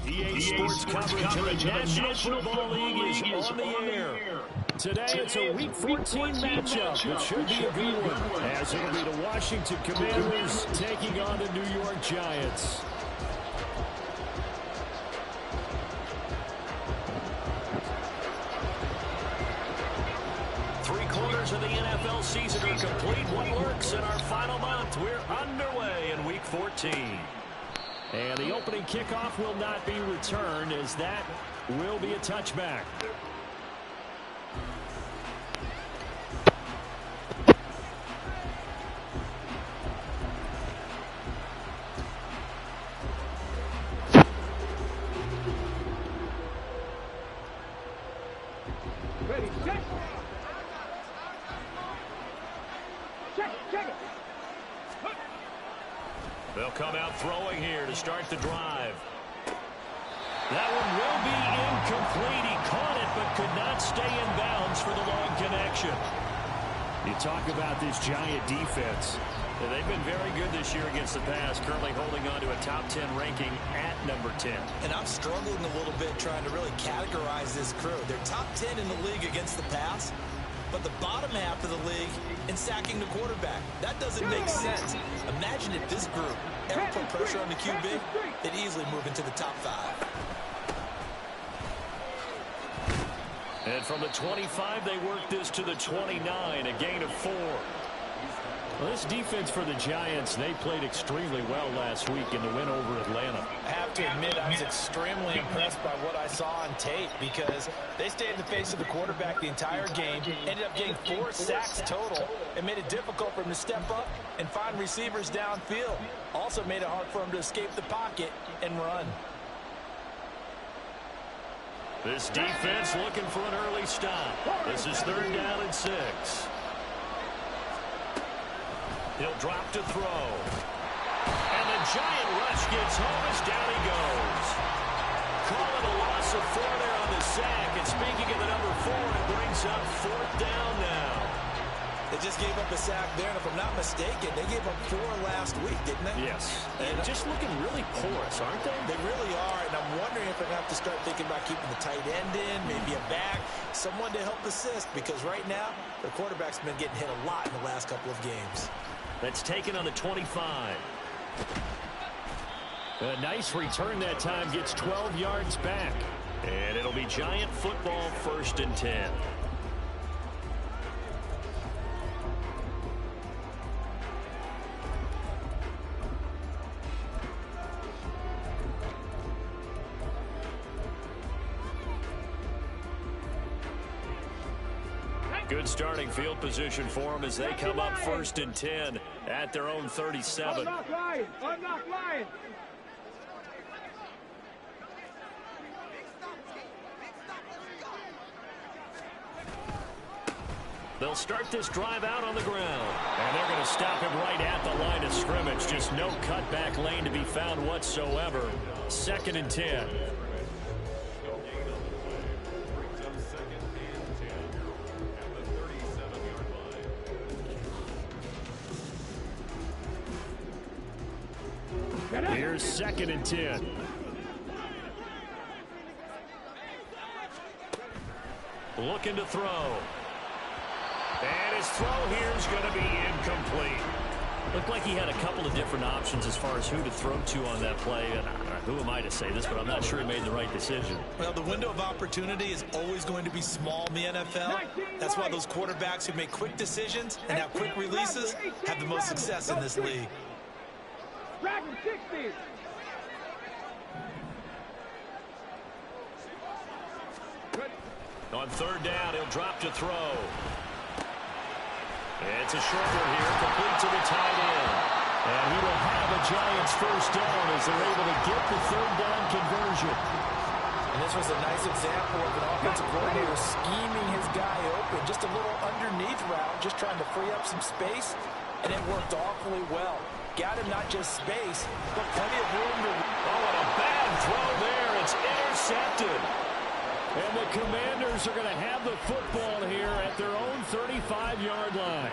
Sea8 Sports coverage of the National Football League is on the air. Today it's a Week 14 matchup. It should be a good one, as it'll be the Washington Commanders taking on the New York Giants. Three-quarters of the NFL season are complete. What lurks in our final month? We're underway in Week 14. And the opening kickoff will not be returned, as that will be a touchback. Ready, set. Check it. They'll come out throwing here to start the drive. That one will be incomplete. He caught it but could not stay in bounds for the long connection. You talk about this Giant defense. They've been very good this year against the pass, currently holding on to a top 10 ranking at number 10. And I'm struggling a little bit trying to really categorize this crew. They're top 10 in the league against the pass, but the bottom half of the league in sacking the quarterback. That doesn't make sense. Imagine if this group ever put pressure on the QB, they'd easily move into the top 5. And from the 25, they work this to the 29, a gain of 4. Well, this defense for the Giants, they played extremely well last week in the win over Atlanta. I have to admit, I was extremely impressed by what I saw on tape, because they stayed in the face of the quarterback the entire game, ended up getting 4 sacks total, and made it difficult for him to step up and find receivers downfield. Also made it hard for him to escape the pocket and run. This defense looking for an early stop. This is 3rd down and 6. He'll drop to throw. And the Giant rush gets home as down he goes. Calling a loss of 4 there on the sack. And speaking of the number 4, it brings up 4th down now. They just gave up a sack there, and if I'm not mistaken, they gave up 4 last week, didn't they? Yes. And just looking really porous, aren't they? They really are, and I'm wondering if they're going to have to start thinking about keeping the tight end in, maybe a back, someone to help assist, because right now, their quarterback's been getting hit a lot in the last couple of games. That's taken on the 25. A nice return that time, gets 12 yards back. And it'll be Giant football, 1st and 10. Good starting field position for them as they come up 1st and 10 at their own 37. Unlock line. They'll start this drive out on the ground. And they're going to stop him right at the line of scrimmage. Just no cutback lane to be found whatsoever. 2nd and 10. Here's 2nd and 10. Looking to throw. And his throw here is going to be incomplete. Looked like he had a couple of different options as far as who to throw to on that play. And who am I to say this, but I'm not sure he made the right decision. Well, the window of opportunity is always going to be small in the NFL. That's why those quarterbacks who make quick decisions and have quick releases have the most success in this league. Dragon 60. On third down, he'll drop to throw. It's a short one here, complete to the tight end. And he will have a Giants first down as they're able to get the third down conversion. And this was a nice example of an offensive coordinator scheming his guy open. Just a little underneath route, just trying to free up some space, and it worked awfully well. Got him not just space, but plenty of room to... Oh, and a bad throw there. It's intercepted. And the Commanders are going to have the football here at their own 35-yard line.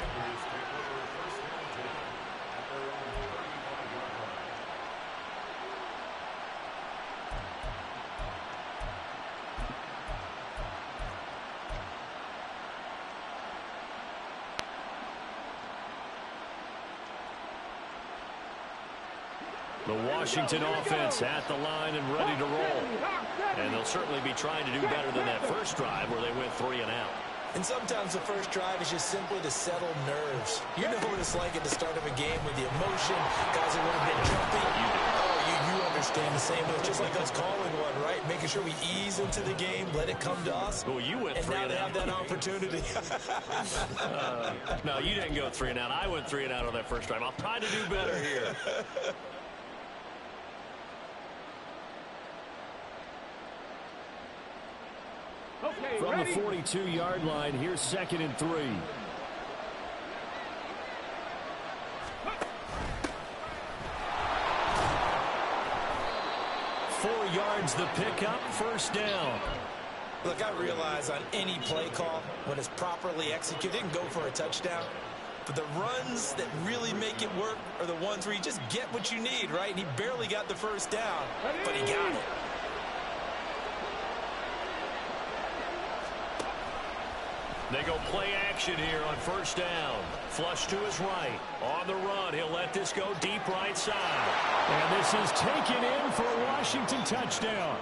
The Washington offense at the line and ready to roll. And they'll certainly be trying to do better than that first drive where they went 3 and out. And sometimes the first drive is just simply to settle nerves. You know what it's like at the start of a game with the emotion. Guys are a little bit jumpy. Oh, you understand the same way. It's just like us calling one, right? Making sure we ease into the game, let it come to us. Well, you went 3 and out. And now they have that opportunity. No, you didn't go 3 and out. I went 3 and out on that first drive. I'll try to do better here. Okay, From ready? the 42-yard line, here's 2nd and 3. Four yards the pickup, first down. Look, I realize on any play call, when it's properly executed, it can go for a touchdown. But the runs that really make it work are the ones where you just get what you need, right? And he barely got the first down, but he got it. They go play action here on first down. Flush to his right. On the run, he'll let this go deep right side. And this is taken in for a Washington touchdown.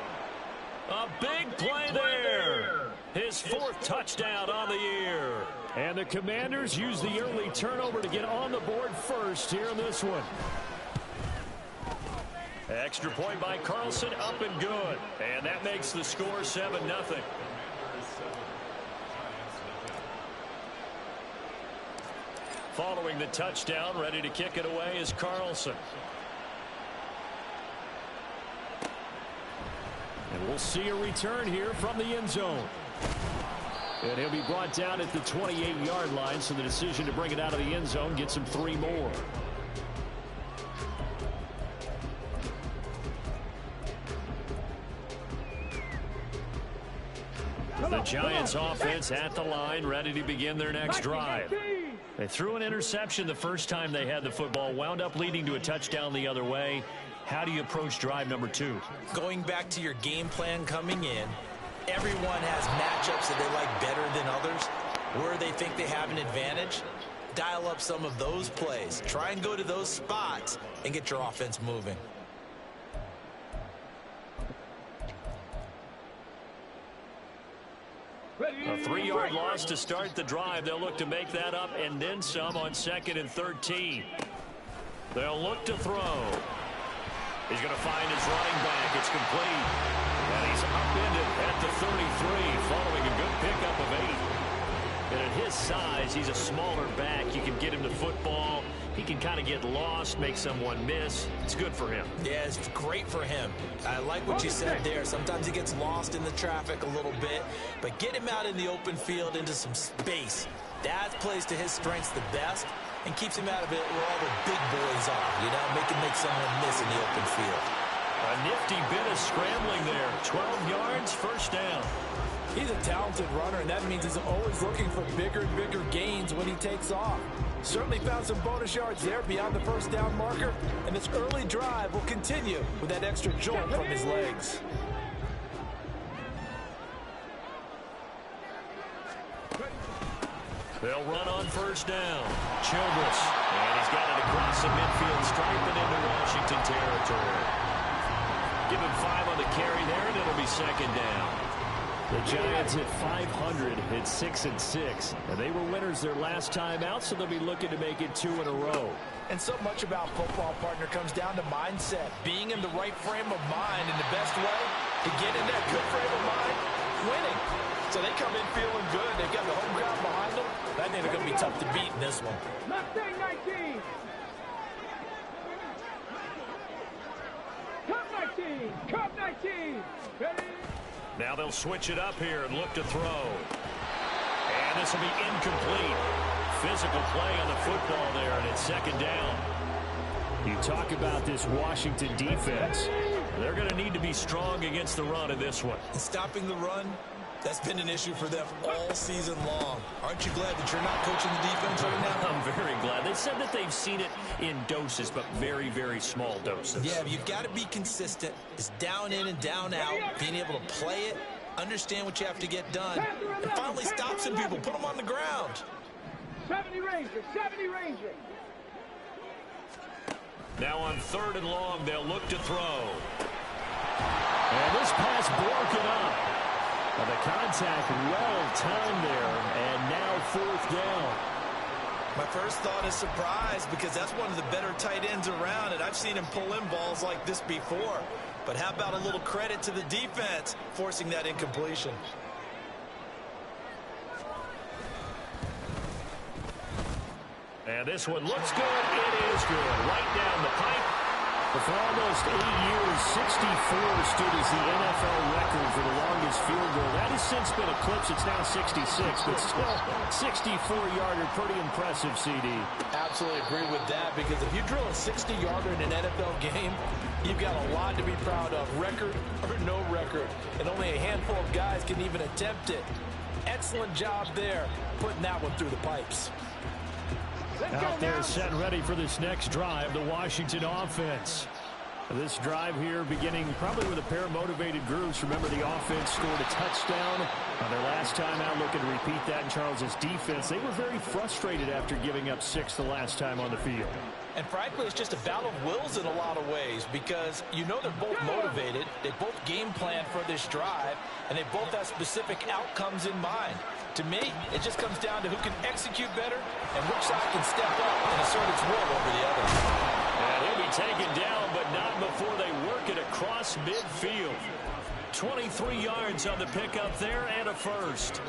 A big play there. His 4th touchdown on the year. And the Commanders use the early turnover to get on the board first here in this one. Extra point by Carlson, up and good. And that makes the score 7-0. Following the touchdown, ready to kick it away is Carlson. And we'll see a return here from the end zone. And he'll be brought down at the 28-yard line, so the decision to bring it out of the end zone gets him 3 more. The Giants offense at the line, ready to begin their next drive. They threw an interception the first time they had the football, wound up leading to a touchdown the other way. How do you approach drive number 2? Going back to your game plan coming in, everyone has matchups that they like better than others. Where they think they have an advantage, dial up some of those plays. Try and go to those spots and get your offense moving. A 3-yard loss to start the drive. They'll look to make that up and then some on 2nd and 13. They'll look to throw. He's going to find his running back. It's complete. And he's upended at the 33 following a good pickup of 8. And at his size, he's a smaller back. You can get him the football. He can kind of get lost, make someone miss. It's good for him. Yeah, it's great for him. I like what you said there. Sometimes he gets lost in the traffic a little bit, but get him out in the open field into some space. That plays to his strengths the best and keeps him out of it where all the big boys are, you know, make someone miss in the open field. A nifty bit of scrambling there. 12 yards, first down. He's a talented runner, and that means he's always looking for bigger and bigger gains when he takes off. Certainly found some bonus yards there beyond the first down marker, and this early drive will continue with that extra jolt from his legs. They'll run on first down. Childress, and he's got it across the midfield stripe and into Washington territory. Give him 5 on the carry there, and it'll be 2nd down. The Giants at 500 hit 6-6, and they were winners their last time out, so they'll be looking to make it 2 in a row. And so much about football, partner, comes down to mindset. Being in the right frame of mind in the best way to get in that good frame of mind, winning. So they come in feeling good. They've got the home crowd behind them. I think they're going to be tough to beat in this one. Mustang 19. Cup 19. Cup 19. Ready? Now they'll switch it up here and look to throw. And this will be incomplete. Physical play on the football there, and it's second down. You talk about this Washington defense. They're going to need to be strong against the run in this one. Stopping the run, that's been an issue for them all season long. Aren't you glad that you're not coaching the defense right now? I'm very glad. They said that they've seen it in doses, but very, very small doses. Yeah, you've got to be consistent. It's down in and down out, being able to play it, understand what you have to get done, and finally stop some people, put them on the ground. 70 Ranger, 70 Ranger. Now on 3rd and long, they'll look to throw. And this pass broken up. Well, the contact well-timed there, and now 4th down. My first thought is surprise, because that's one of the better tight ends around, and I've seen him pull in balls like this before. But how about a little credit to the defense forcing that incompletion? And this one looks good. It is good. Right down the pipe. But for almost 8 years, 64 stood as the NFL record for the longest field goal. That has since been eclipsed. It's now 66, but still 64-yarder. Pretty impressive, CD. Absolutely agree with that, because if you drill a 60-yarder in an NFL game, you've got a lot to be proud of, record or no record. And only a handful of guys can even attempt it. Excellent job there, putting that one through the pipes. Out there set and ready for this next drive, the Washington offense. This drive here beginning probably with a pair of motivated groups. Remember, the offense scored a touchdown on their last time out. Looking to repeat that in Charles's defense. They were very frustrated after giving up 6 the last time on the field. And frankly, it's just a battle of wills in a lot of ways, because you know they're both motivated. They both game plan for this drive, and they both have specific outcomes in mind. To me, it just comes down to who can execute better and which side can step up and assert its will over the other. And he'll be taken down, but not before they work it across midfield. 23 yards on the pickup there, and a first.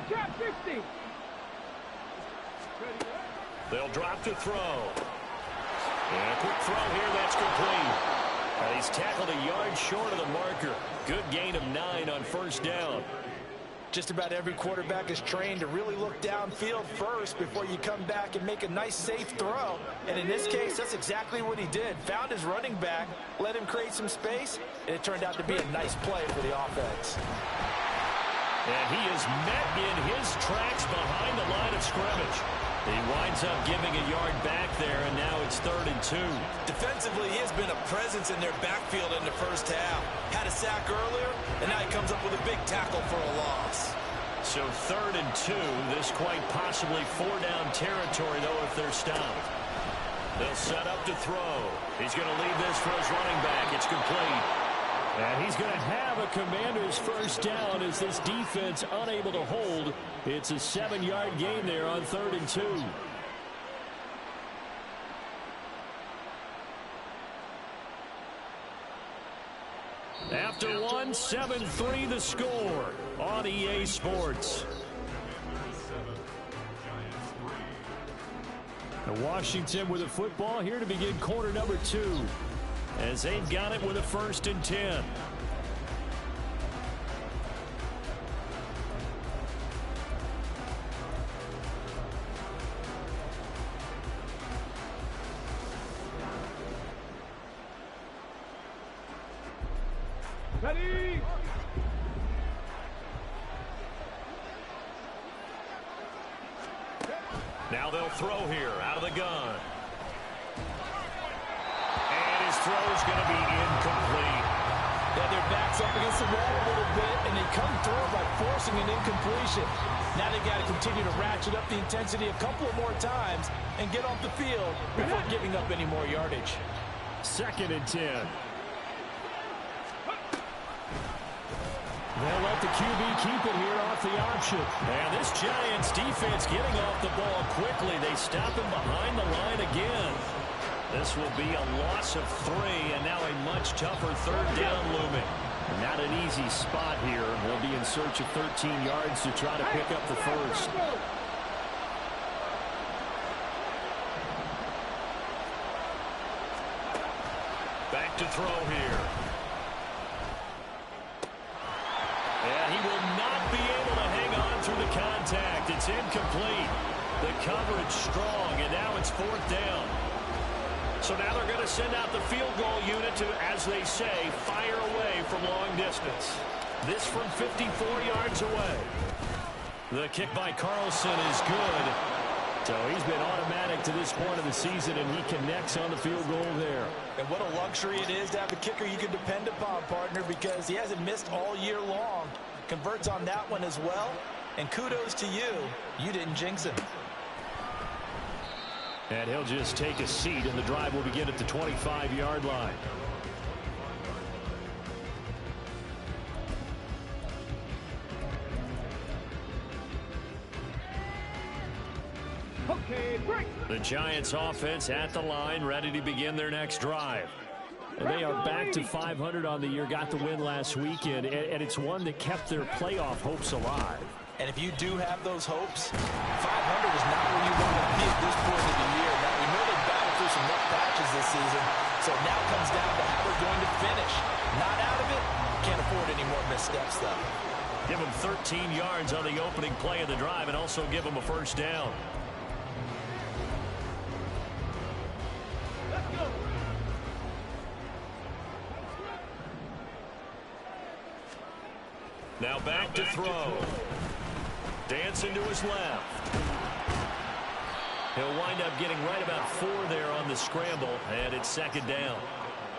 Trap 60. They'll drop to throw. And a quick throw here, that's complete. And he's tackled a yard short of the marker. Good gain of 9 on 1st down. Just about every quarterback is trained to really look downfield first before you come back and make a nice, safe throw. And in this case, that's exactly what he did. Found his running back, let him create some space, and it turned out to be a nice play for the offense. And he is met in his tracks behind the line of scrimmage. He winds up giving a yard back there, and now it's 3rd and 2. Defensively, he has been a presence in their backfield in the first half. Had a sack earlier, and now he comes up with a big tackle for a loss. So 3rd and 2. This quite possibly 4-down territory, though, if they're stopped. They'll set up to throw. He's going to leave this for his running back. It's complete. And he's going to have a Commander's 1st down as this defense unable to hold. It's a 7-yard gain there on 3rd and 2. After one, 7-3 the score on EA Sports. And Washington with the football here to begin quarter number 2. As they've got it with a 1st and 10. Ready. Now they'll throw here out of the gun. His throw is going to be incomplete. Yeah, their back's up against the wall a little bit, and they come through by forcing an incompletion. Now they've got to continue to ratchet up the intensity a couple of more times and get off the field before giving up any more yardage. 2nd and 10. They'll let the QB keep it here off the option. And this Giants defense getting off the ball quickly. They stop him behind the line again. This will be a loss of 3, and now a much tougher third down looming. Not an easy spot here. They'll be in search of 13 yards to try to pick up the first. Back to throw here. And he will not be able to hang on through the contact. It's incomplete. The coverage strong, and now it's 4th down. So now they're going to send out the field goal unit to, as they say, fire away from long distance. This from 54 yards away. The kick by Carlson is good. So he's been automatic to this point of the season, and he connects on the field goal there. And what a luxury it is to have a kicker you can depend upon, partner, because he hasn't missed all year long. Converts on that one as well. And kudos to you. You didn't jinx him. And he'll just take a seat, and the drive will begin at the 25-yard line. Okay, break. The Giants offense at the line, ready to begin their next drive. And they are back to 500 on the year, got the win last weekend, and it's one that kept their playoff hopes alive. And if you do have those hopes, 500 is not where you want to be at this point of the year. Now, we know they've battled through some rough patches this season, so it now comes down to how they're going to finish. Not out of it. Can't afford any more missteps, though. Give them 13 yards on the opening play of the drive and also give them a first down. Let's go. Now back to throw. Dancing to his left. He'll wind up getting right about 4 there on the scramble, and it's 2nd down.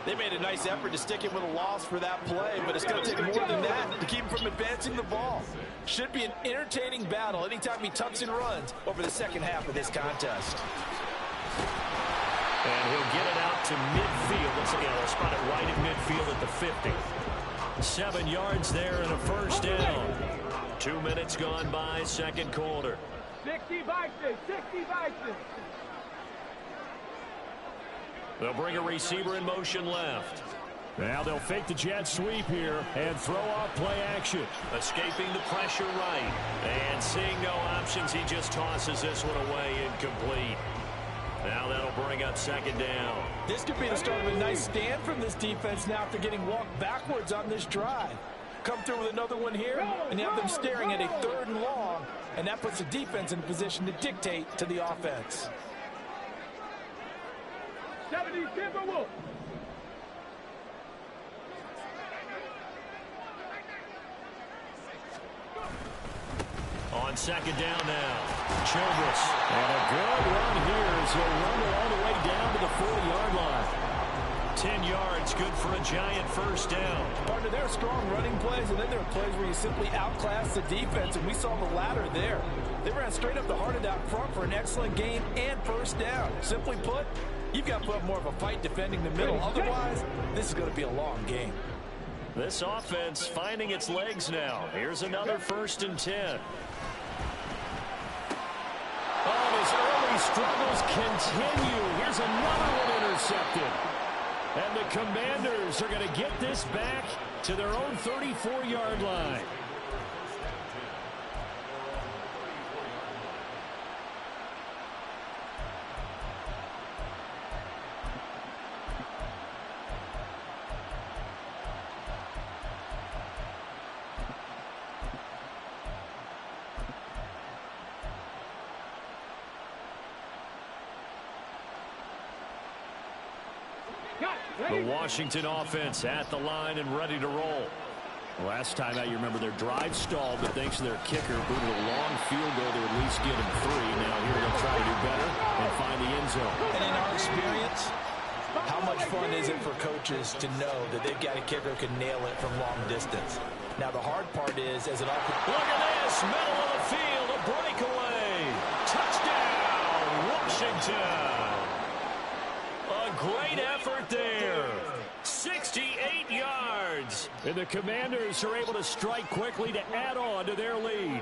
They made a nice effort to stick him with a loss for that play, but it's going to take more than that to keep him from advancing the ball. Should be an entertaining battle anytime he tucks and runs over the second half of this contest. And he'll get it out to midfield. Looks like he'll spot it right at midfield at the 50. 7 yards there and a first down. 2 minutes gone by, second quarter. 60 Bison, 60 Bison. They'll bring a receiver in motion left. Now they'll fake the jet sweep here and throw off play action. Escaping the pressure right. And seeing no options, he just tosses this one away incomplete. Now that'll bring up 2nd down. This could be the start of a nice stand from this defense now after getting walked backwards on this drive. Come through with another one here, and you have them staring at a 3rd and long, and that puts the defense in a position to dictate to the offense. 70 Timberwolves. On 2nd down now. Childress. And a good run here as he'll rumble all the way down to the 40-yard line. 10 yards, good for a Giant first down. Partner, there are strong running plays, and then there are plays where you simply outclass the defense, and we saw the latter there. They ran straight up the heart of that front for an excellent gain and first down. Simply put, you've got to put up more of a fight defending the middle. Otherwise, this is going to be a long game. This offense finding its legs now. Here's another 1st and 10. Oh, his early struggles continue. Here's another one intercepted. And the Commanders are going to get this back to their own 34-yard line. The Washington offense at the line and ready to roll. Last time out, you remember their drive stalled, but thanks to their kicker, booted a long field goal to at least get him 3. Now here they'll try to do better and find the end zone. And in our experience, how much fun is it for coaches to know that they've got a kicker who can nail it from long distance? Now the hard part is, as an offense. Look at this, middle of the field, a breakaway. Touchdown, Washington. A great effort there. 68 yards. And the Commanders are able to strike quickly to add on to their lead.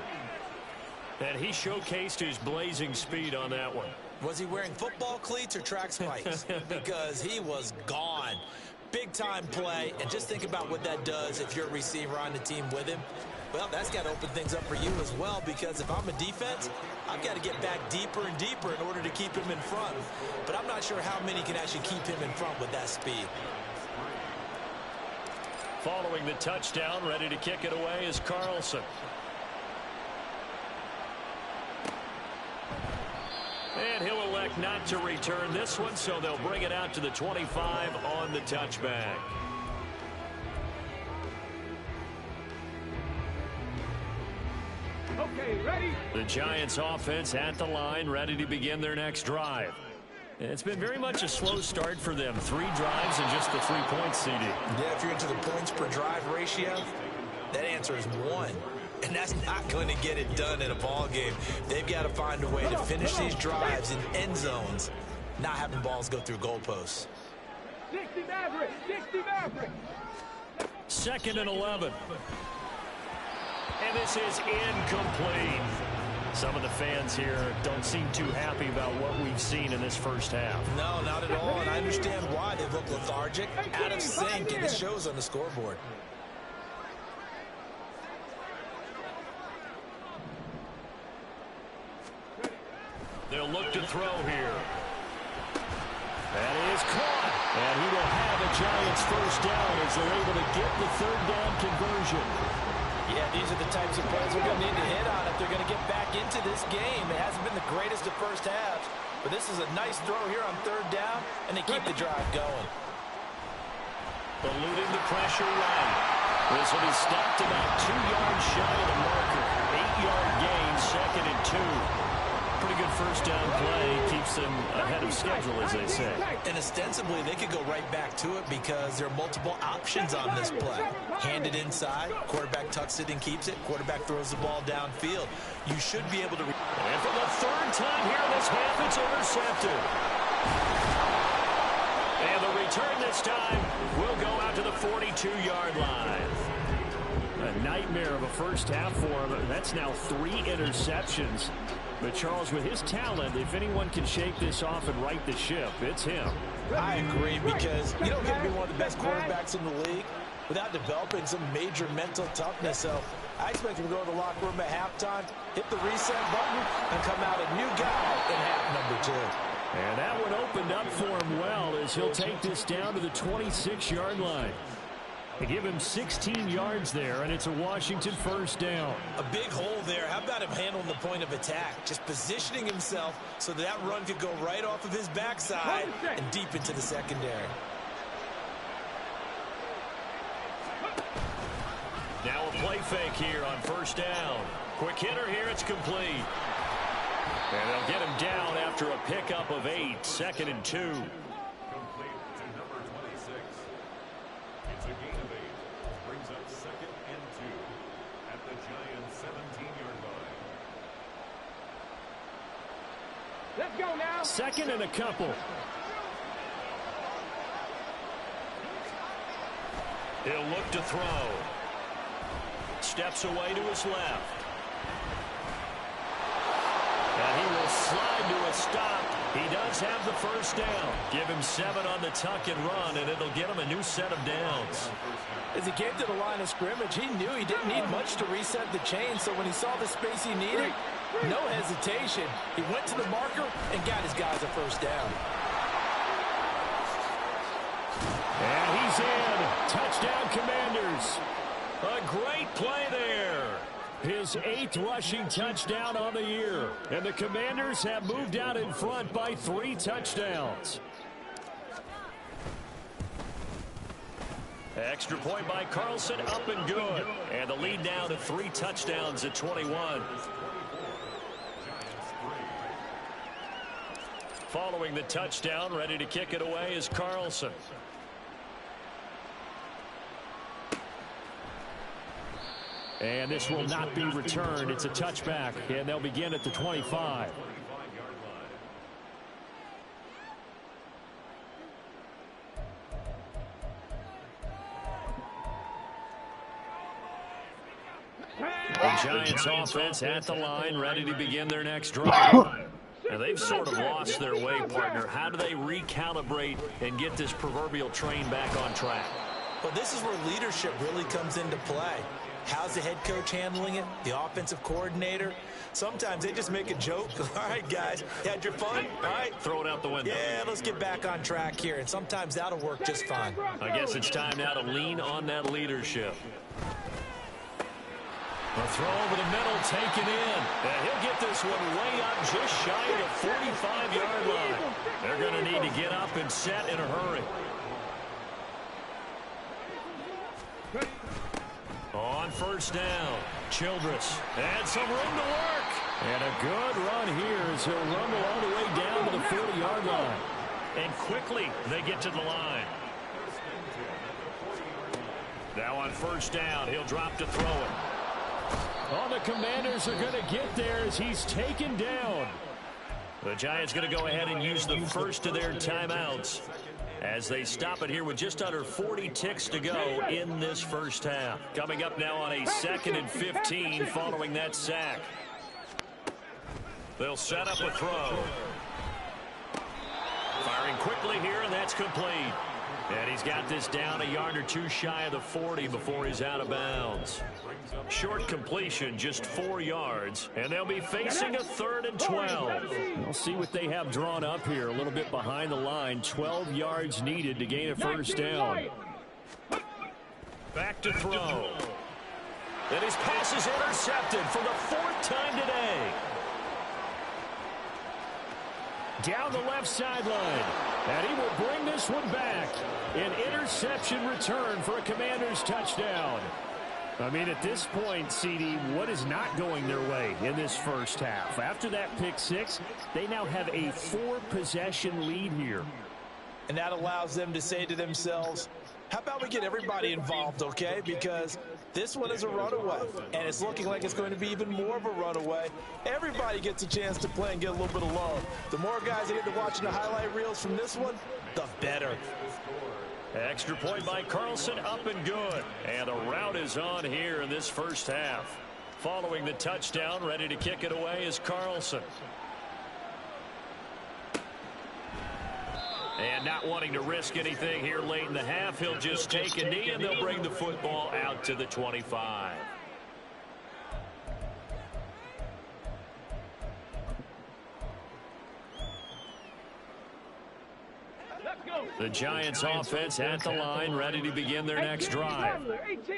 And he showcased his blazing speed on that one. Was he wearing football cleats or track spikes? Because he was gone. Big-time play, and just think about what that does if you're a receiver on the team with him. Well, that's got to open things up for you as well, because if I'm a defense, I've got to get back deeper and deeper in order to keep him in front. But I'm not sure how many can actually keep him in front with that speed. Following the touchdown, ready to kick it away is Carlson. And he'll elect not to return this one, so they'll bring it out to the 25 on the touchback. Okay, ready? The Giants offense at the line, ready to begin their next drive. It's been very much a slow start for them. 3 drives and just the 3 points, CD. Yeah, if you're into the points per drive ratio, that answer is 1. And that's not going to get it done in a ball game. They've got to find a way to finish these drives in end zones, not having balls go through goalposts. 60 Maverick, 60 Maverick. 2nd and 11. And this is incomplete. Some of the fans here don't seem too happy about what we've seen in this first half. No, not at all, and I understand why. They look lethargic, out of sync, and it shows on the scoreboard. They'll look to throw here. That is caught. And he will have a Giants first down as they're able to get the 3rd down conversion. Yeah, these are the types of plays we're going to need to hit on if they're going to get back into this game. It hasn't been the greatest of first halves, but this is a nice throw here on 3rd down, and they keep the drive going. Eluding the pressure right. This will be stopped about 2 yards shy of the marker. 8-yard gain, 2nd and 2. Pretty good first down play. Keeps them ahead of schedule, as they say. And ostensibly, they could go right back to it because there are multiple options on this play. Hand it inside, quarterback tucks it and keeps it, quarterback throws the ball downfield. You should be able to... And for the 3rd time here in this half, it's intercepted. And the return this time will go out to the 42-yard line. A nightmare of a first half for him. That's now 3 interceptions. But Charles, with his talent, if anyone can shake this off and right the ship, it's him. I agree, because you don't get to be one of the best quarterbacks in the league without developing some major mental toughness. So I expect him to go to the locker room at halftime, hit the reset button, and come out a new guy in half number 2. And that one opened up for him well as he'll take this down to the 26-yard line. They give him 16 yards there, and it's a Washington first down. A big hole there. How about him handling the point of attack? Just positioning himself so that run could go right off of his backside and deep into the secondary. Now a play fake here on first down. Quick hitter here, it's complete. And they'll get him down after a pickup of 8, 2nd and 2. Complete to number 26. It's a gain of 8. Brings up 2nd and 2 at the Giants' 17-yard line. Let's go now. 2nd and a couple. He'll look to throw. Steps away to his left. And he will slide to a stop. He does have the first down. Give him 7 on the tuck and run, and it'll get him a new set of downs. As he came to the line of scrimmage, he knew he didn't need much to reset the chain, so when he saw the space he needed, no hesitation. He went to the marker and got his guys a first down. And he's in. Touchdown, Commanders. A great play there. His 8th rushing touchdown on the year. And the Commanders have moved out in front by 3 touchdowns. Extra point by Carlson, up and good. And the lead now to 3 touchdowns at 21. Following the touchdown, ready to kick it away is Carlson. And this will not be returned. It's a touchback, and they'll begin at the 25. Giants offense at the line, ready to begin their next drive. Now, they've sort of lost their way, partner. How do they recalibrate and get this proverbial train back on track? Well, this is where leadership really comes into play. How's the head coach handling it? The offensive coordinator? Sometimes they just make a joke. All right, guys, had your fun? All right. Throw it out the window. Yeah, let's get back on track here. And sometimes that'll work just fine. I guess it's time now to lean on that leadership. A throw over the middle, taken in. And he'll get this one way up just shy of the 45-yard line. They're going to need to get up and set in a hurry. On first down, Childress had some room to work. And a good run here as he'll rumble all the way down to the 40-yard line. And quickly, they get to the line. Now on first down, he'll drop to throw it. Oh, the Commanders are going to get there as he's taken down. The Giants going to go ahead and use the first of their timeouts as they stop it here with just under 40 ticks to go in this first half. Coming up now on a 2nd and 15 following that sack. They'll set up a throw. Firing quickly here, and that's complete. And he's got this down a yard or two shy of the 40 before he's out of bounds. Short completion, just 4 yards. And they'll be facing a 3rd and 12. We'll see what they have drawn up here. A little bit behind the line. 12 yards needed to gain a first down. Back to throw. And his pass is intercepted for the 4th time today. Down the left sideline. And he will bring this one back. An interception return for a Commanders touchdown. I mean, at this point, CD, what is not going their way in this first half? After that pick six, they now have a 4-possession lead here. And that allows them to say to themselves, how about we get everybody involved, okay? Because this one is a runaway, and it's looking like it's going to be even more of a runaway. Everybody gets a chance to play and get a little bit of love. The more guys that get to watching the highlight reels from this one, the better. Extra point by Carlson, up and good. And a rout is on here in this first half. Following the touchdown, ready to kick it away is Carlson. And not wanting to risk anything here late in the half, he'll just take a knee and they'll bring the football out to the 25. The Giants offense at the line, ready to begin their next drive.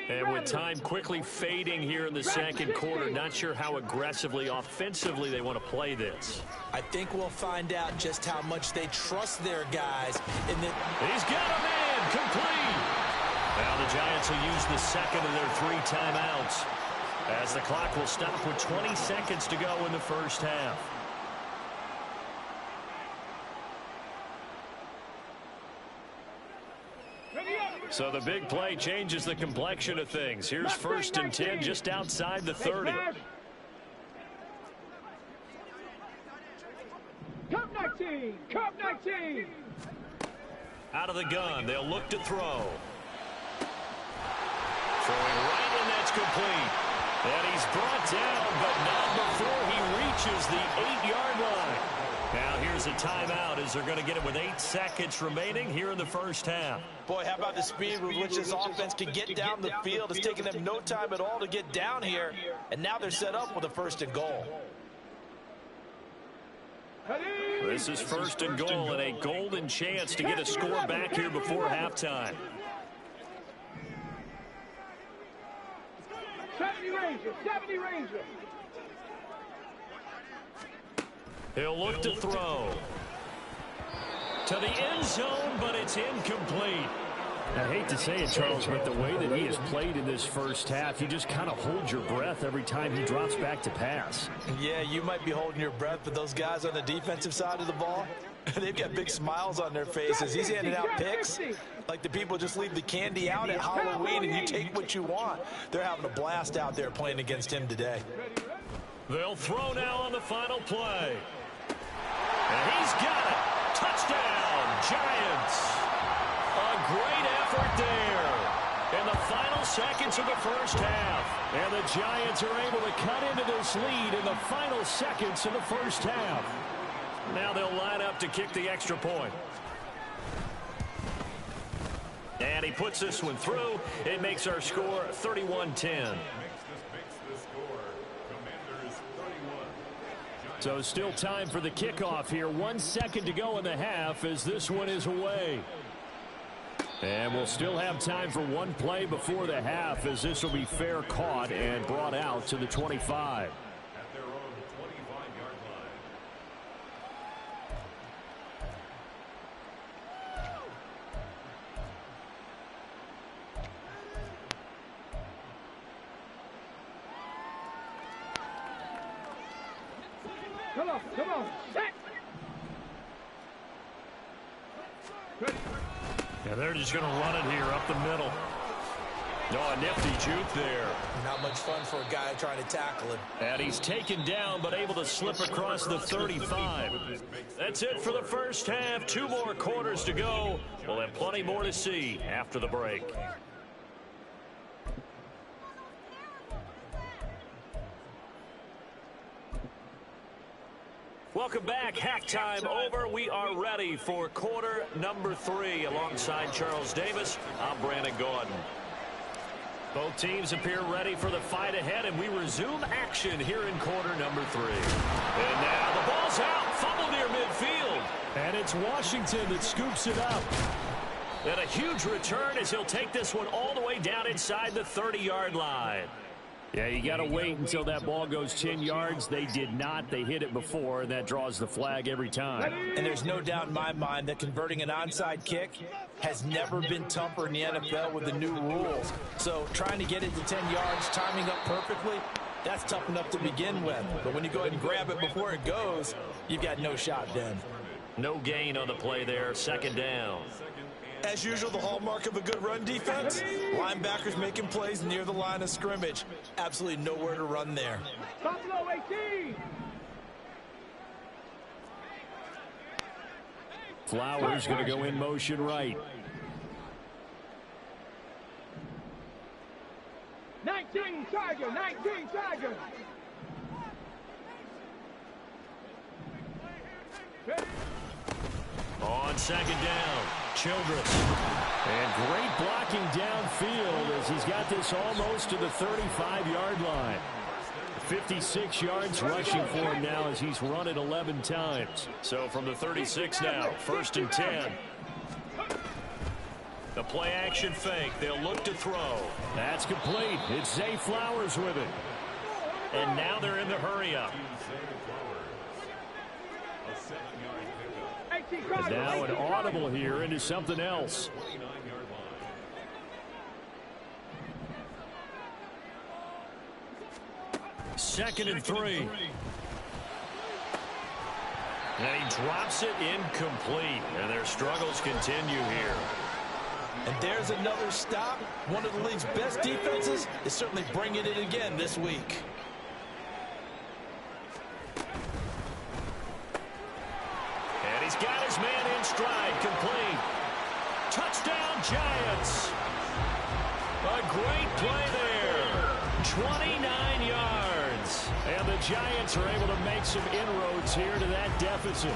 And with time quickly fading here in the second quarter, not sure how aggressively, offensively they want to play this. I think we'll find out just how much they trust their guys. He's got a man, complete. Now the Giants will use the second of their 3 timeouts as the clock will stop with 20 seconds to go in the first half. So the big play changes the complexion of things. Here's 1st and 10 just outside the 30. Cup 19! Cup 19! Out of the gun, they'll look to throw. Throwing right, and that's complete. And he's brought down, but not before he reaches the 8-yard line. Now here's a timeout as they're going to get it with 8 seconds remaining here in the first half. Boy, how about the speed with which this offense can get down the field? It's taken them no time at all to get down here, and now they're set up with a 1st and goal. This is 1st and goal and a golden chance to get a score back here before halftime. 70 Rangers! 70 Rangers! He'll look to throw. To the end zone, but it's incomplete. I hate to say it, Charles, but the way that he has played in this first half, you just kind of hold your breath every time he drops back to pass. Yeah, you might be holding your breath, but those guys on the defensive side of the ball, they've got big smiles on their faces. He's handing out picks like the people just leave the candy out at Halloween and you take what you want. They're having a blast out there playing against him today. They'll throw now on the final play. And he's got it. Touchdown, Giants. A great effort there. And the final seconds of the first half. And the Giants are able to cut into this lead in the final seconds of the first half. Now they'll line up to kick the extra point. And he puts this one through. It makes our score 31-10. So still time for the kickoff here. 1 second to go in the half as this one is away. And we'll still have time for one play before the half as this will be fair caught and brought out to the 25. At their own 25-yard line. Come on, set! And they're just going to run it here up the middle. Oh, a nifty juke there. Not much fun for a guy trying to tackle him. And he's taken down, but able to slip across the 35. That's it for the first half. 2 more quarters to go. We'll have plenty more to see after the break. Welcome back. Halftime over. We are ready for quarter number 3. Alongside Charles Davis, I'm Brandon Gordon. Both teams appear ready for the fight ahead, and we resume action here in quarter number 3. And now the ball's out. Fumble near midfield. And it's Washington that scoops it up. And a huge return as he'll take this one all the way down inside the 30-yard line. Yeah, you got to wait until that ball goes 10 yards. They did not. They hit it before, and that draws the flag every time. And there's no doubt in my mind that converting an onside kick has never been tougher in the NFL with the new rules. So trying to get it to 10 yards, timing up perfectly, that's tough enough to begin with. But when you go ahead and grab it before it goes, you've got no shot then. No gain on the play there. Second down. As usual, the hallmark of a good run defense, linebackers making plays near the line of scrimmage. Absolutely nowhere to run there. Buffalo 18! Flowers going to go in motion right. 19 Tiger, 19 Tiger! On second down, Childress. And great blocking downfield as he's got this almost to the 35-yard line. 56 yards rushing for him now as he's run it 11 times. So from the 36 now, 1st and 10. The play action fake. They'll look to throw. That's complete. It's Zay Flowers with it. And now they're in the hurry up. And now an audible here into something else. Second and 3. And he drops it incomplete. And their struggles continue here. And there's another stop. One of the league's best defenses is certainly bringing it again this week. And he's got his man in stride, complete. Touchdown, Giants. A great play there. 29 yards. And the Giants are able to make some inroads here to that deficit.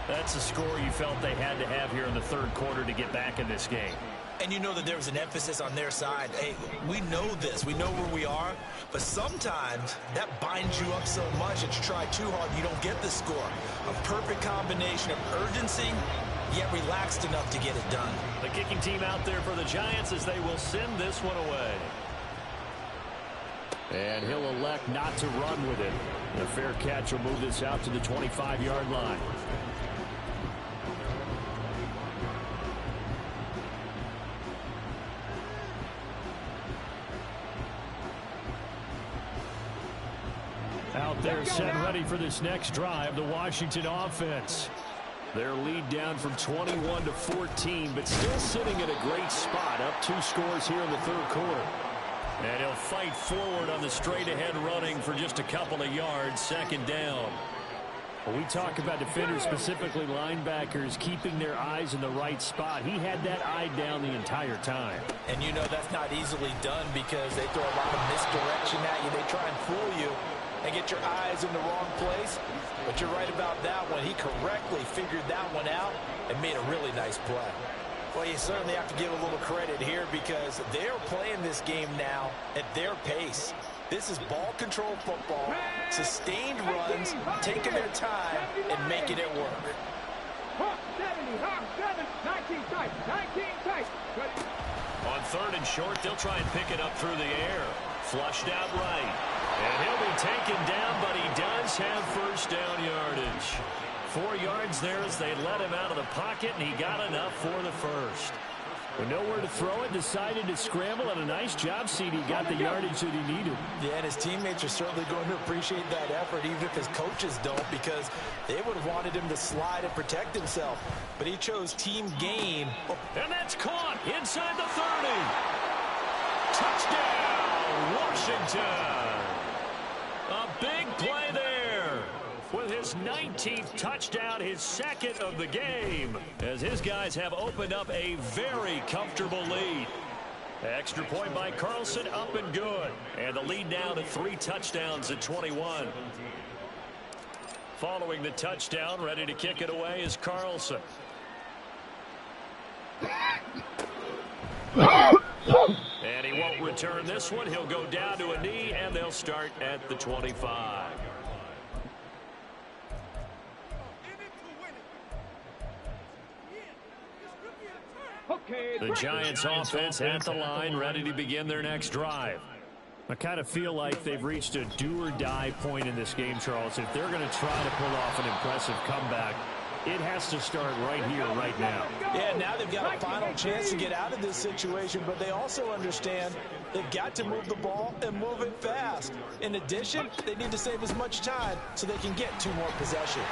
That's the score you felt they had to have here in the third quarter to get back in this game. And you know that there was an emphasis on their side. Hey, we know this. We know where we are. But sometimes that binds you up so much that you try too hard, you don't get the score. A perfect combination of urgency, yet relaxed enough to get it done. The kicking team out there for the Giants as they will send this one away. And he'll elect not to run with it. A fair catch will move this out to the 25-yard line. Out there set ready for this next drive, the Washington offense. Their lead down from 21 to 14, but still sitting at a great spot, up 2 scores here in the third quarter. And he'll fight forward on the straight-ahead running for just a couple of yards, second down. Well, we talk about defenders, specifically linebackers, keeping their eyes in the right spot. He had that eye down the entire time. And you know that's not easily done because they throw a lot of misdirection at you. They try and fool you and get your eyes in the wrong place. But you're right about that one. He correctly figured that one out and made a really nice play. Well, you certainly have to give a little credit here because they're playing this game now at their pace. This is ball control football, sustained runs, taking their time and making it work. 70, 19 tight, 19 tight. On third and short, they'll try and pick it up through the air. Flushed out right. And he'll be taken down, but he does have first down yardage. 4 yards there as they let him out of the pocket, and he got enough for the first. With nowhere to throw it, decided to scramble, and a nice job, CD. Got the yardage that he needed. Yeah, and his teammates are certainly going to appreciate that effort, even if his coaches don't, because they would have wanted him to slide and protect himself. But he chose team game. And that's caught inside the 30. Touchdown, Washington. A big play there. With his 19th touchdown, his second of the game, as his guys have opened up a very comfortable lead. Extra point by Carlson, up and good. And the lead now to 3 touchdowns at 21. Following the touchdown, ready to kick it away is Carlson. And he won't return this one. He'll go down to a knee, and they'll start at the 25. The Giants offense at the line, ready to begin their next drive. I kind of feel like they've reached a do-or-die point in this game, Charles. If they're going to try to pull off an impressive comeback, it has to start right here, right now. Yeah, now they've got a final chance to get out of this situation, but they also understand they've got to move the ball and move it fast. In addition, they need to save as much time so they can get 2 more possessions.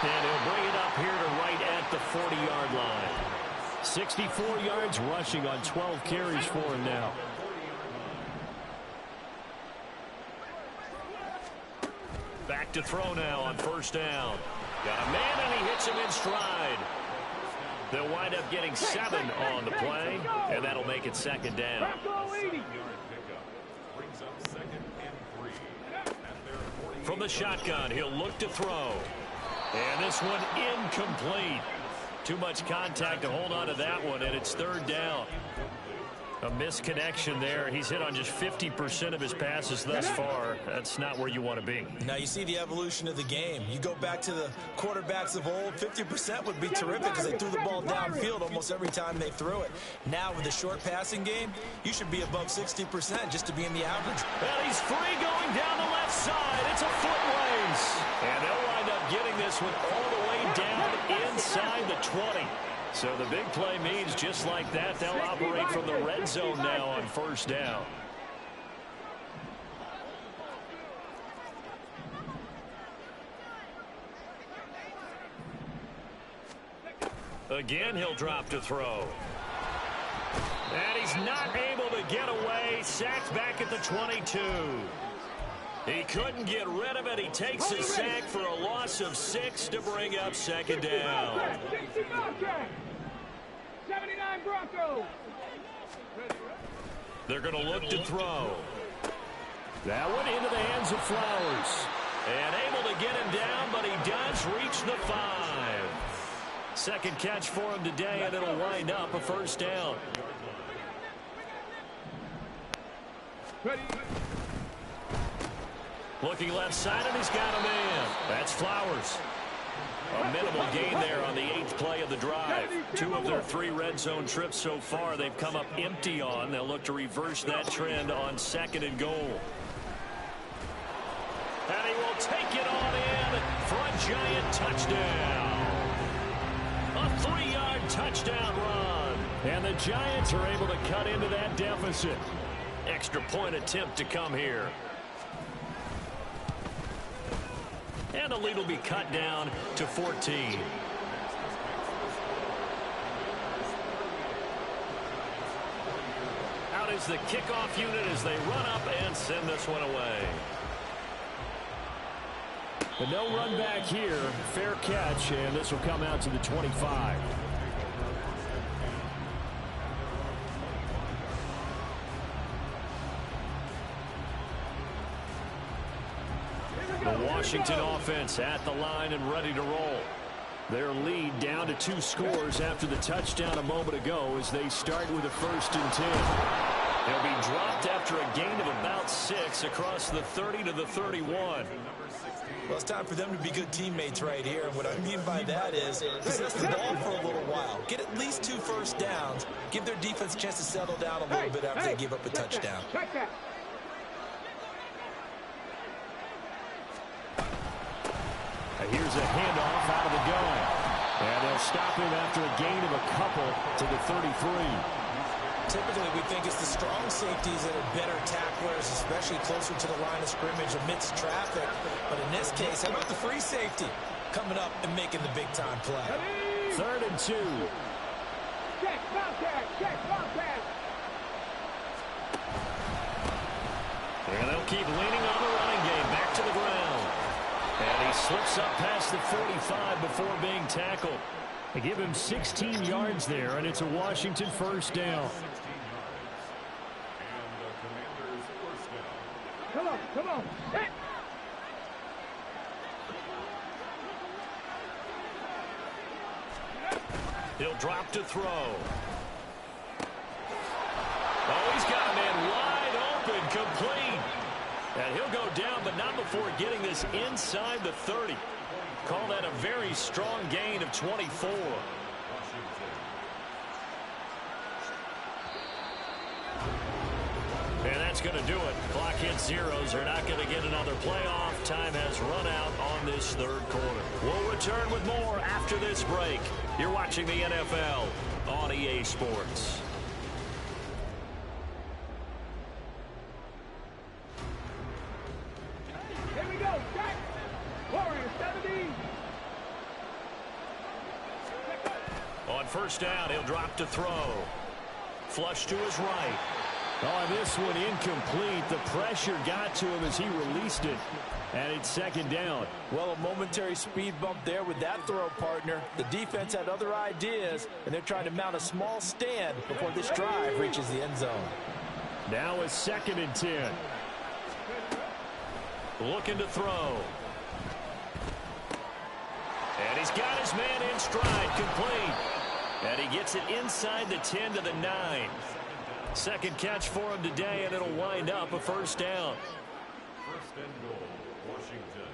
And he'll bring it up here to right at the 40-yard line. 64 yards rushing on 12 carries for him now. Back to throw now on first down. Got a man, and he hits him in stride. They'll wind up getting 7 on the play, and that'll make it second down. From the shotgun, he'll look to throw. And this one incomplete. Too much contact to hold on to that one, and it's third down. A misconnection there. He's hit on just 50% of his passes thus far. That's not where you want to be. Now you see the evolution of the game. You go back to the quarterbacks of old, 50% would be terrific because they threw the ball downfield almost every time they threw it. Now with the short passing game, you should be above 60% just to be in the average. Well, he's free going down the left side. It's a foot race. And they'll wind up getting this one all the way down inside the 20. So the big play means just like that, they'll operate from the red zone now on first down. Again, he'll drop to throw. And he's not able to get away. Sacked back at the 22. He couldn't get rid of it. He takes a sack for a loss of 6 to bring up second down. 79 Broncos. They're going to look to throw. That one into the hands of Flowers. And able to get him down, but he does reach the 5. Second catch for him today, and it'll wind up a first down. Ready. Looking left side, and he's got a man. That's Flowers. A minimal gain there on the 8th play of the drive. 2 of their 3 red zone trips so far they've come up empty on. They'll look to reverse that trend on second and goal. And he will take it on in for a Giant touchdown. A 3-yard touchdown run. And the Giants are able to cut into that deficit. Extra point attempt to come here. And the lead will be cut down to 14. Out is the kickoff unit as they run up and send this one away. But no run back here. Fair catch, and this will come out to the 25. The Washington offense at the line and ready to roll. Their lead down to 2 scores after the touchdown a moment ago as they start with a 1st and 10. They'll be dropped after a gain of about 6 across the 30 to the 31. Well, it's time for them to be good teammates right here. And what I mean by that is possess the ball for a little while. Get at least 2 first downs. Give their defense a chance to settle down a little bit after they give up a touchdown. Here's a handoff out of the gun. And they'll stop him after a gain of a couple to the 33. Typically, we think it's the strong safeties that are better tacklers, especially closer to the line of scrimmage amidst traffic. But in this case, how about the free safety coming up and making the big-time play? 3rd and 2. Check, Bobcat, check, Bobcat. And they'll keep leaning on the running game. Back to the ground. And he slips up past the 45 before being tackled. They give him 16 yards there, and it's a Washington 1st down. Come on, come on. Hey. He'll drop to throw. Oh, he's got a man wide open, complete. And he'll go down, but not before getting this inside the 30. Call that a very strong gain of 24. And that's going to do it. Clock hits zeros. They're not going to get another playoff. Time has run out on this 3rd quarter. We'll return with more after this break. You're watching the NFL on EA Sports. Here we go, check. Warriors 17. On 1st down, he'll drop to throw. Flush to his right. Oh, this one incomplete. The pressure got to him as he released it. And it's 2nd down. Well, a momentary speed bump there with that throw, partner. The defense had other ideas, and they're trying to mount a small stand before this drive reaches the end zone. Now it's 2nd and 10. Looking to throw. And he's got his man in stride, complete. And he gets it inside the 10 to the 9. 2nd catch for him today, and it'll wind up a 1st down. 1st and goal, Washington.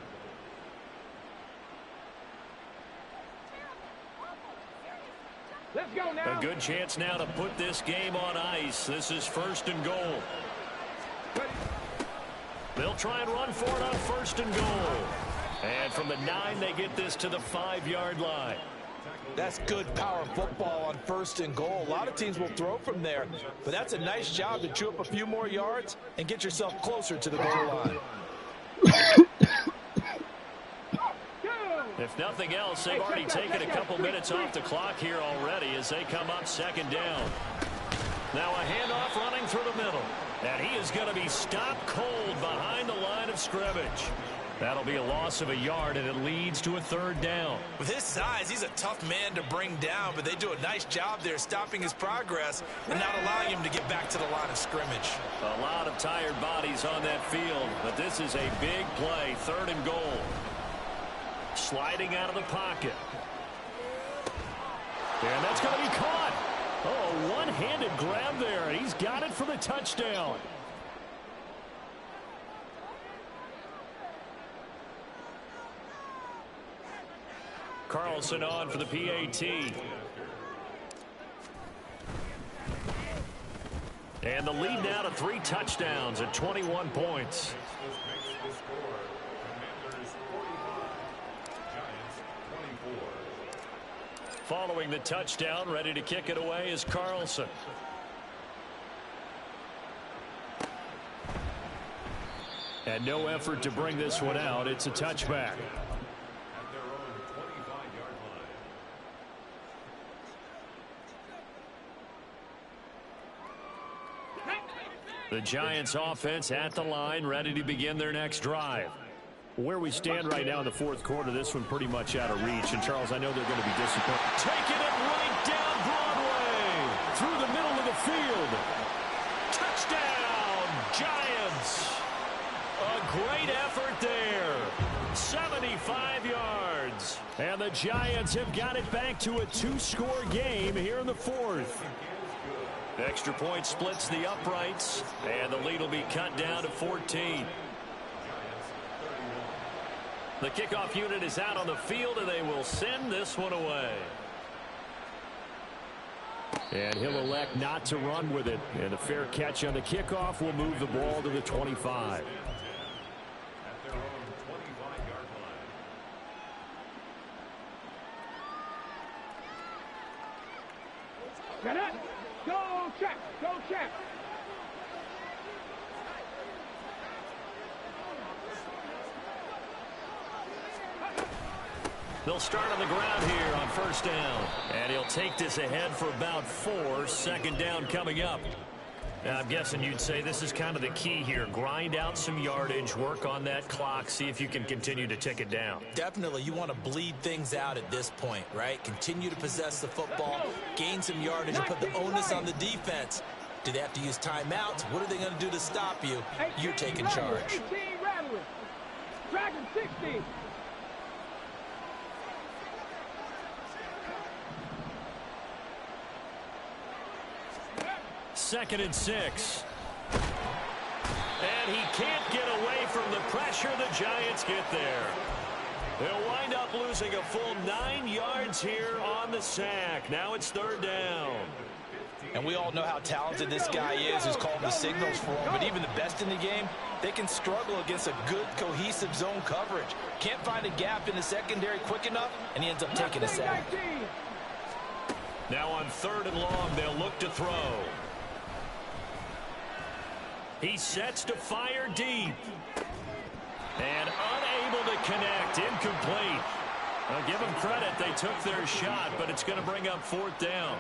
Let's go now. A good chance now to put this game on ice. This is 1st and goal. They'll try and run for it on 1st and goal. And from the 9, they get this to the 5-yard line. That's good power football on 1st and goal. A lot of teams will throw from there, but that's a nice job to chew up a few more yards and get yourself closer to the goal line. If nothing else, they've already taken a couple minutes off the clock here already as they come up 2nd down. Now a handoff running through the middle. And he is going to be stopped cold behind the line of scrimmage. That'll be a loss of a yard, and it leads to a 3rd down. With his size, he's a tough man to bring down, but they do a nice job there stopping his progress and not allowing him to get back to the line of scrimmage. A lot of tired bodies on that field, but this is a big play, 3rd and goal. Sliding out of the pocket. And that's going to be caught. Oh, a one-handed grab there, and he's got it for the touchdown. Carlson on for the PAT. And the lead now to 3 touchdowns at 21 points. Following the touchdown, ready to kick it away is Carlson. And no effort to bring this one out. It's a touchback. The Giants offense at the line, ready to begin their next drive. Where we stand right now in the fourth quarter, this one pretty much out of reach. And, Charles, I know they're going to be disappointed. Taking it right down Broadway. Through the middle of the field. Touchdown, Giants. A great effort there. 75 yards. And the Giants have got it back to a two-score game here in the fourth. Extra point splits the uprights. And the lead will be cut down to 14. The kickoff unit is out on the field, and they will send this one away. And he'll elect not to run with it. And the fair catch on the kickoff will move the ball to the 25. At their own 25-yard line. Get it. Go check. Go check. They'll start on the ground here on first down. And he'll take this ahead for about 4. Second down coming up. Now, I'm guessing you'd say this is kind of the key here. Grind out some yardage, work on that clock, see if you can continue to tick it down. Definitely, you want to bleed things out at this point, right? Continue to possess the football, gain some yardage, and put the onus on the defense. Do they have to use timeouts? What are they going to do to stop you? You're taking charge. 18 rattling. Dragon 60. Second and 6. And he can't get away from the pressure. The Giants get there. They'll wind up losing a full 9 yards here on the sack. Now it's third down. And we all know how talented this guy is who's called the signals for him. But even the best in the game, they can struggle against a good, cohesive zone coverage. Can't find a gap in the secondary quick enough, and he ends up taking a sack. Now on third and long, they'll look to throw. He sets to fire deep. And unable to connect. Incomplete. I'll give them credit. They took their shot, but it's going to bring up fourth down.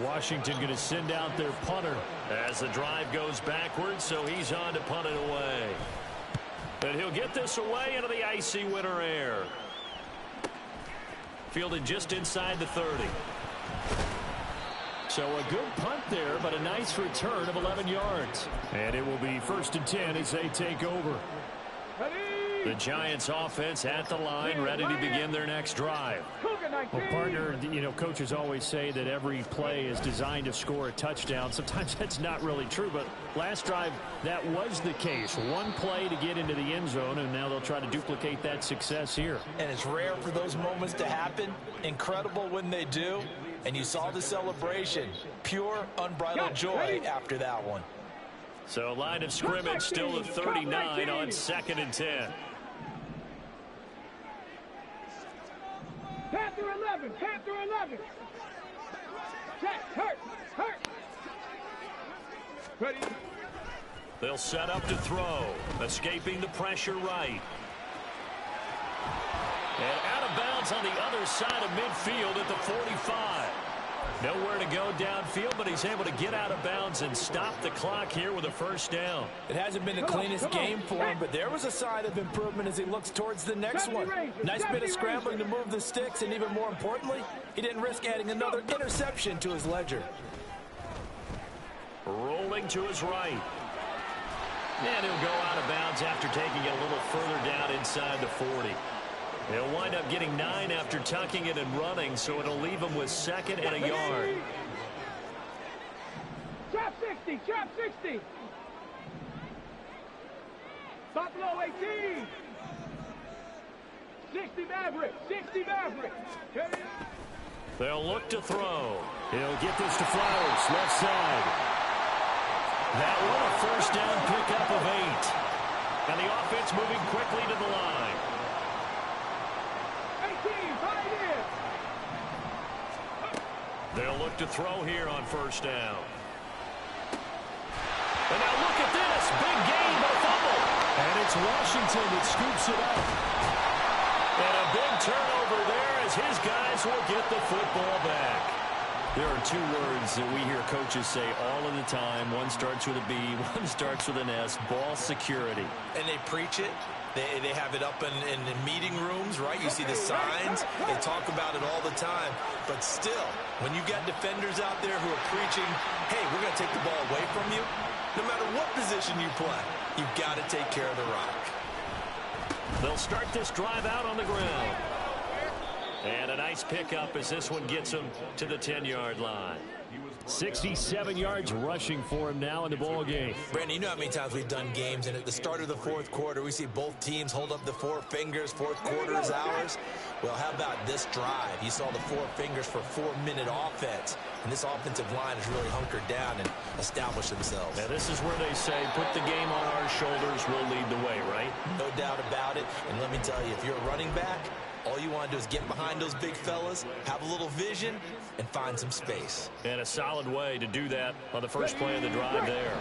Washington going to send out their punter as the drive goes backwards, so he's on to punt it away. And he'll get this away into the icy winter air. Fielded just inside the 30. So a good punt there, but a nice return of 11 yards. And it will be first and 10 as they take over. The Giants offense at the line, ready to begin their next drive. Well, partner, you know, coaches always say that every play is designed to score a touchdown. Sometimes that's not really true, but last drive, that was the case. One play to get into the end zone, and now they'll try to duplicate that success here. And it's rare for those moments to happen. Incredible when they do. And you saw the celebration. Pure, unbridled joy after that one. So line of scrimmage still at 39 on second and 10. Panther 11. Panther 11. Check. Hurt. Ready. They'll set up to throw. Escaping the pressure right. And out of bounds on the other side of midfield at the 45. Nowhere to go downfield, but he's able to get out of bounds and stop the clock here with a first down. It hasn't been the cleanest game for him, but there was a sign of improvement as he looks towards the next one. Nice bit of scrambling to move the sticks, and even more importantly, he didn't risk adding another interception to his ledger. Rolling to his right. And he'll go out of bounds after taking it a little further down inside the 40. He'll wind up getting 9 after tucking it and running, so it'll leave him with second and a yard. Trap 60. Trap 60. Buffalo 18. 60 Maverick. 60 Maverick. They'll look to throw. He'll get this to Flowers, left side. That one a first down pickup of 8. And the offense moving quickly to the line. They'll look to throw here on first down. And now look at this. Big gain, but a fumble. And it's Washington that scoops it up. And a big turnover there as his guys will get the football back. There are two words that we hear coaches say all of the time. One starts with a B, one starts with an S, ball security. And they preach it. They have it up in the meeting rooms, right? You see the signs. They talk about it all the time. But still, when you got defenders out there who are preaching, hey, we're going to take the ball away from you, no matter what position you play, you've got to take care of the rock. They'll start this drive out on the ground. And a nice pickup as this one gets him to the 10-yard line. 67 yards rushing for him now in the ball game. Brandon, you know how many times we've done games, and at the start of the fourth quarter, we see both teams hold up the four fingers. Fourth quarter is ours. Well, how about this drive? You saw the four fingers for 4-minute offense, and this offensive line has really hunkered down and established themselves. Now, this is where they say, put the game on our shoulders, we'll lead the way, right? No doubt about it. And let me tell you, if you're a running back, all you want to do is get behind those big fellas, have a little vision, and find some space. And a solid way to do that on the first play of the drive there.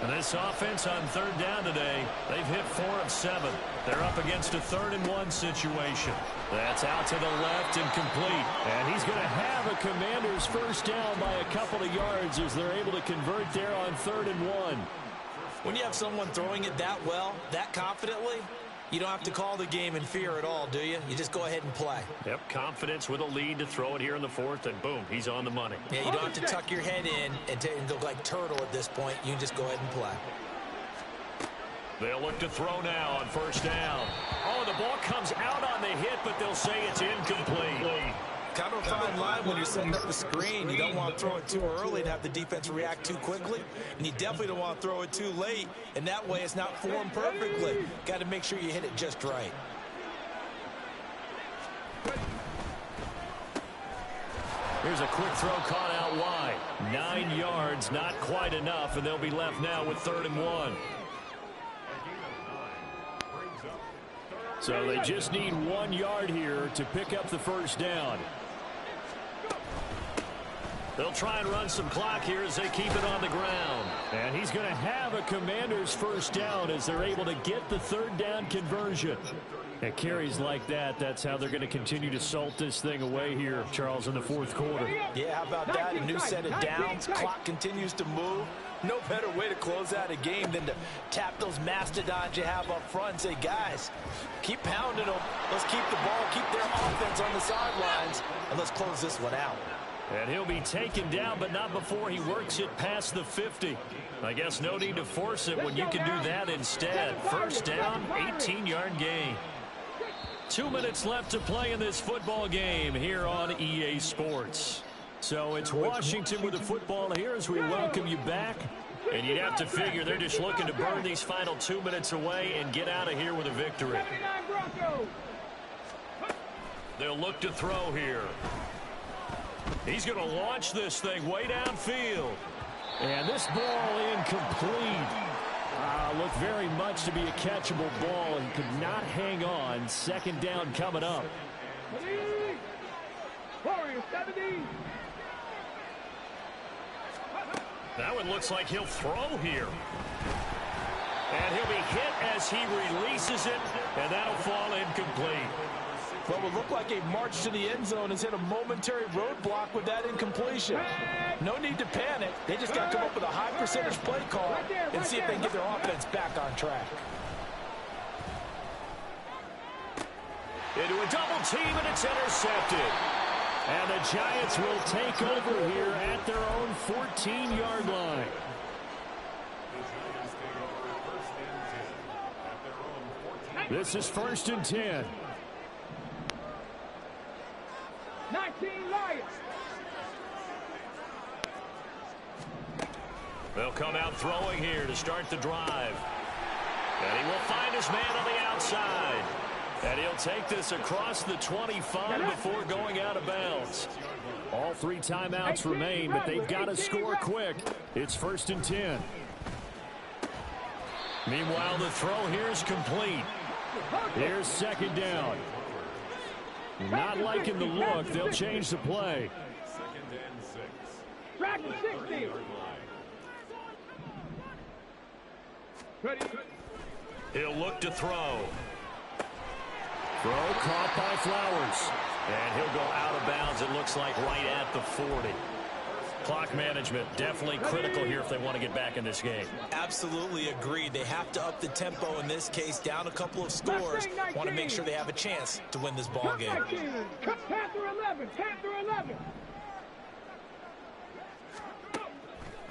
And this offense on third down today, they've hit 4 of 7. They're up against a 3rd-and-1 situation. That's out to the left and complete. And he's going to have a Commander's first down by a couple of yards as they're able to convert there on 3rd and 1. When you have someone throwing it that well, that confidently, you don't have to call the game in fear at all, do you? You just go ahead and play. Yep, confidence with a lead to throw it here in the 4th, and boom, he's on the money. Yeah, you don't have to tuck your head in and go like turtle at this point. You can just go ahead and play. They'll look to throw now on first down. Oh, the ball comes out on the hit, but they'll say it's incomplete. Kind of a fine line when you're setting up the screen. You don't want to throw it too early and have the defense react too quickly. And you definitely don't want to throw it too late. And that way it's not formed perfectly. Got to make sure you hit it just right. Here's a quick throw caught out wide. 9 yards, not quite enough, and they'll be left now with 3rd and 1. So they just need 1 yard here to pick up the first down. They'll try and run some clock here as they keep it on the ground. And he's going to have a Commander's first down as they're able to get the 3rd down conversion. At carries like that, that's how they're going to continue to salt this thing away here, Charles, in the 4th quarter. Yeah, how about that? A new set of downs. Clock continues to move. No better way to close out a game than to tap those mastodons you have up front and say, guys, keep pounding them. Let's keep the ball, keep their offense on the sidelines, and let's close this one out. And he'll be taken down, but not before he works it past the 50. I guess no need to force it when you can do that instead. First down, 18-yard gain. 2 minutes left to play in this football game here on EA Sports. So it's Washington with the football here as we welcome you back. And you'd have to figure they're just looking to burn these final 2 minutes away and get out of here with a victory. They'll look to throw here. He's going to launch this thing way downfield. And this ball incomplete. Looked very much to be a catchable ball and could not hang on. 2nd down coming up. That one looks like he'll throw here. And he'll be hit as he releases it, and that'll fall incomplete. What would look like a march to the end zone has hit a momentary roadblock with that incompletion. No need to panic. They just got to come up with a high percentage play call and see if they can get their offense back on track. Into a double team, and it's intercepted. And the Giants will take over here at their own 14-yard line. This is 1st and 10. 19 Lions. They'll come out throwing here to start the drive. And he will find his man on the outside. And he'll take this across the 25 before going out of bounds. All 3 timeouts remain, but they've got to score quick. It's 1st and 10. Meanwhile, the throw here is complete. Here's 2nd down. Not liking the look. They'll change the play. 2nd and 6. Track the 60. Ready. He'll look to throw. Throw caught by Flowers. And he'll go out of bounds, it looks like, right at the 40. Clock management definitely critical here if they want to get back in this game. Absolutely agreed. They have to up the tempo in this case, down a couple of scores. Want to make sure they have a chance to win this ball game. 10 through 11, 10 through 11.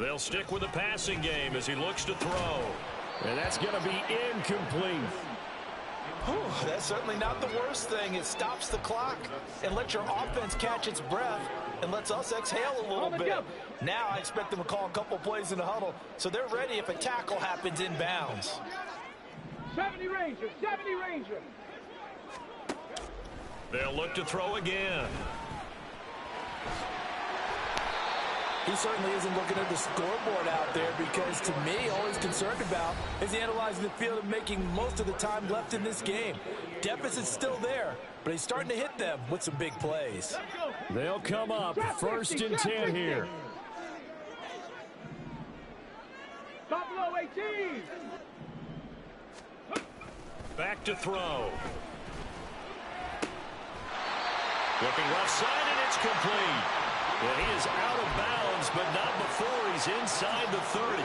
They'll stick with the passing game as he looks to throw. And that's going to be incomplete. Whew, that's certainly not the worst thing. It stops the clock and lets your offense catch its breath and lets us exhale a little bit. Now I expect them to call a couple plays in the huddle so they're ready if a tackle happens inbounds. 70 Rangers, 70 Rangers. They'll look to throw again. He certainly isn't looking at the scoreboard out there because, to me, all he's concerned about is analyzing the field and making most of the time left in this game. Deficit's still there, but he's starting to hit them with some big plays. They'll come up first and 10 here. Buffalo 18. Back to throw. Looking left side, and it's complete. Well, he is out of bounds, but not before he's inside the 30.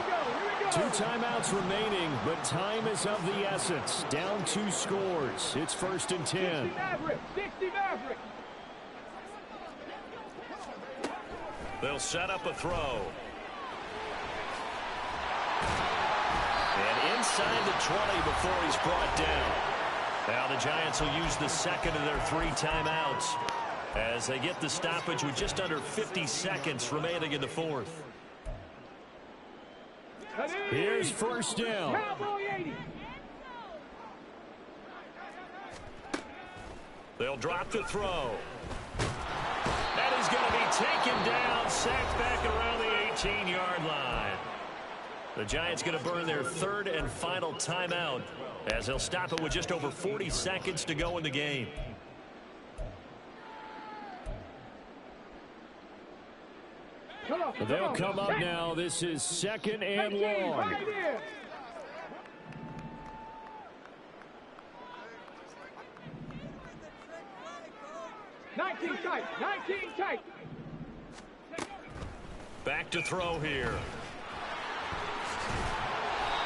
2 timeouts remaining, but time is of the essence. Down 2 scores. It's first and 10. 60 Maverick. They'll set up a throw. And inside the 20 before he's brought down. Now the Giants will use the second of their 3 timeouts as they get the stoppage with just under 50 seconds remaining in the 4th. Here's first down. Cowboy 80. They'll drop the throw. That is going to be taken down, sacked back around the 18-yard line. The Giants going to burn their 3rd and final timeout as they'll stop it with just over 40 seconds to go in the game. They'll come up now. This is 2nd and long. Right here. Nineteen tight. Back to throw here.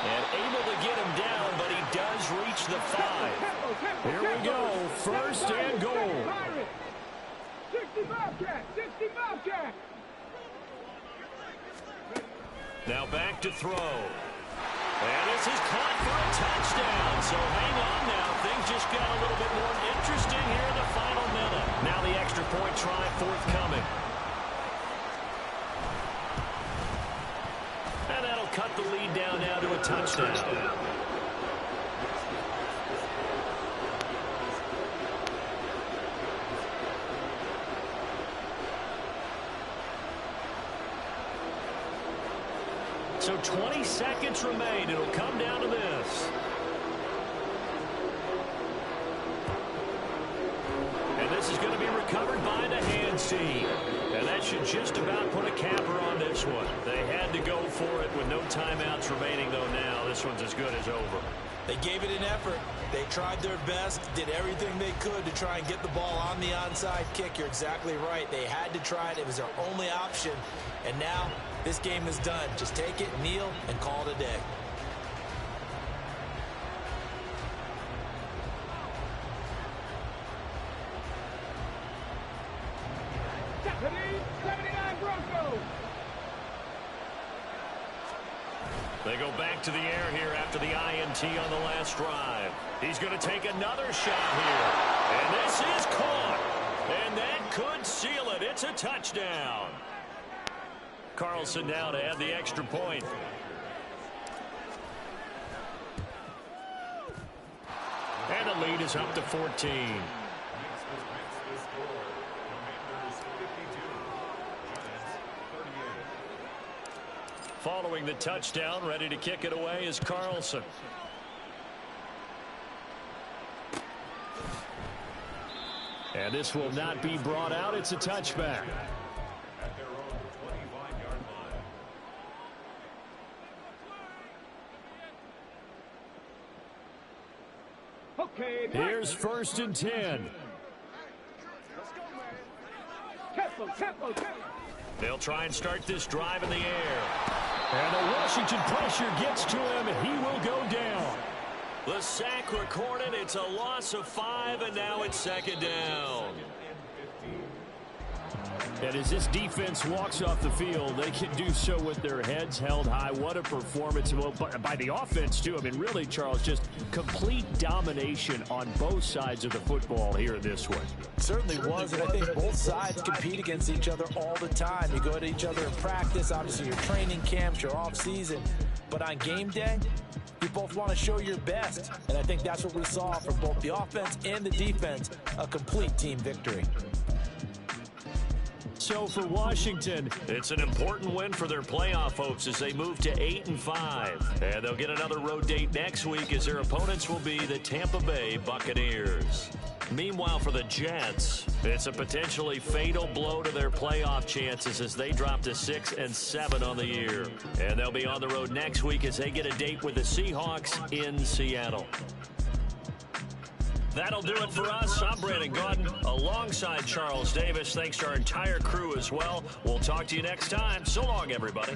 And able to get him down, but he does reach the 5. Here we go. First and goal. 60 Bobcat. Now back to throw. And this is caught for a touchdown. So hang on now. Things just got a little bit more interesting here in the final minute. Now the extra point try forthcoming. And that'll cut the lead down now to a touchdown. So 20 seconds remain. It'll come down to this. And this is going to be recovered by the hand seam. And that should just about put a capper on this one. They had to go for it with no timeouts remaining, though now this one's as good as over. They gave it an effort. They tried their best, did everything they could to try and get the ball on the onside kick. You're exactly right. They had to try it. It was their only option. And now this game is done. Just take it, kneel, and call it a day. They go back to the air here after the INT on the last drive. He's going to take another shot here. And this is caught. And that could seal it. It's a touchdown. Carlson now to add the extra point. And the lead is up to 14. Following the touchdown, ready to kick it away is Carlson. And this will not be brought out. It's a touchback. At their own 25-yard line. Okay. Here's first and 10. Tempo. They'll try and start this drive in the air. And the Washington pressure gets to him. He will go down. The sack recorded. It's a loss of 5, and now it's second down. And as this defense walks off the field, they can do so with their heads held high. What a performance by the offense, too. I mean, really, Charles, just complete domination on both sides of the football here in this one. Certainly was, and I think both sides compete against each other all the time. You go at each other in practice, obviously your training camps, your off-season. But on game day, you both want to show your best. And I think that's what we saw from both the offense and the defense, a complete team victory. So for Washington, it's an important win for their playoff hopes as they move to 8-5. And they'll get another road date next week as their opponents will be the Tampa Bay Buccaneers. Meanwhile, for the Jets, it's a potentially fatal blow to their playoff chances as they drop to 6-7 on the year. And they'll be on the road next week as they get a date with the Seahawks in Seattle. That'll do it for us. I'm Brandon Gaudin alongside Charles Davis. Thanks to our entire crew as well. We'll talk to you next time. So long, everybody.